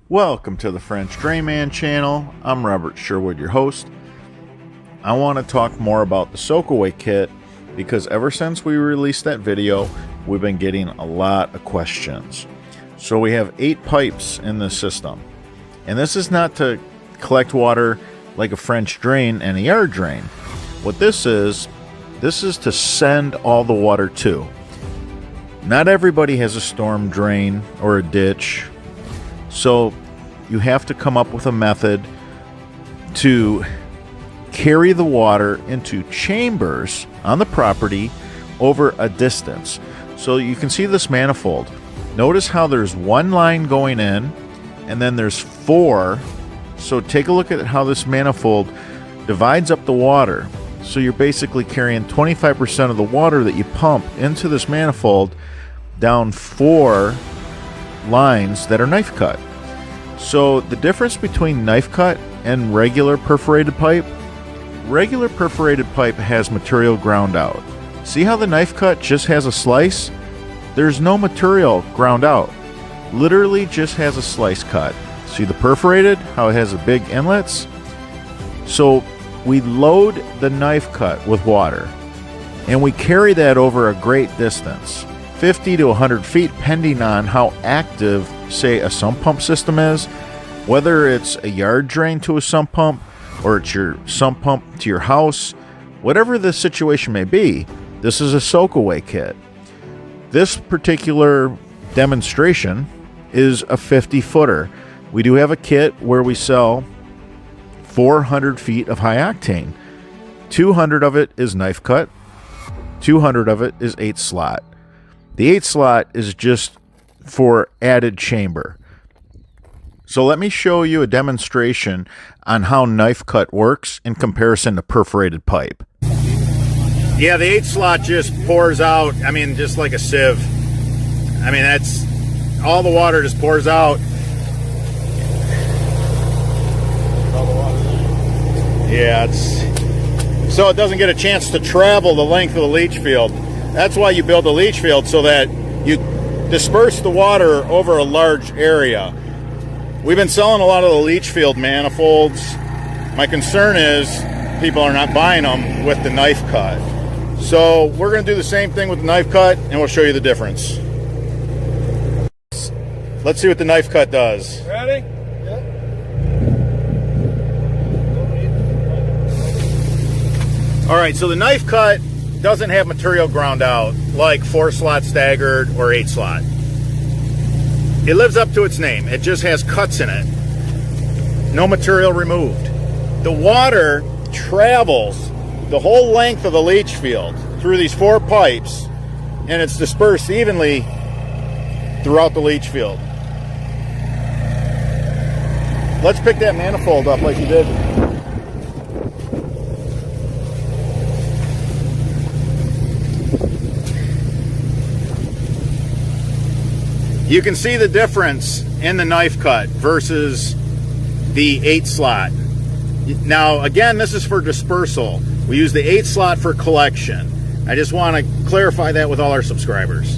Welcome to the French Drayman channel. I'm Robert Sherwood, your host. I want to talk more about the soak-away kit because ever since we released that video, we've been getting a lot of questions. So we have 8 pipes in this system. And this is not to collect water like a French drain and a yard drain. What this is to send all the water to. Not everybody has a storm drain or a ditch. So you have to come up with a method to carry the water into chambers on the property over a distance. So you can see this manifold. Notice how there's one line going in and then there's 4. So take a look at how this manifold divides up the water. So you're basically carrying 25% of the water that you pump into this manifold down 4 lines that are knife cut. So the difference between knife cut and regular perforated pipe has material ground out. See how the knife cut just has a slice? There's no material ground out. Literally just has a slice cut. See the perforated, how it has a big inlets? So we load the knife cut with water and we carry that over a great distance. 50 to 100 feet, depending on how active, say, a sump pump system is. Whether it's a yard drain to a sump pump, or it's your sump pump to your house, whatever the situation may be, this is a soak-away kit. This particular demonstration is a 50-footer. We do have a kit where we sell 400 feet of high octane. 200 of it is knife cut. 200 of it is 8 slot. The 8 slot is just for added chamber. So let me show you a demonstration on how knife cut works in comparison to perforated pipe. Yeah, the 8 slot just pours out, just like a sieve. That's all the water just pours out. Yeah, so it doesn't get a chance to travel the length of the leach field. That's why you build a leach field, so that you disperse the water over a large area. We've been selling a lot of the leach field manifolds. My concern is people are not buying them with the knife cut. So we're going to do the same thing with the knife cut, and we'll show you the difference. Let's see what the knife cut does. Ready? All right, so the knife cut doesn't have material ground out like 4 slot staggered or 8 slot. It lives up to its name. It just has cuts in it. No material removed. The water travels the whole length of the leach field through these 4 pipes, and it's dispersed evenly throughout the leach field. Let's pick that manifold up like you did. You can see the difference in the knife cut versus the 8 slot. Now, again, this is for dispersal. We use the 8 slot for collection. I just want to clarify that with all our subscribers.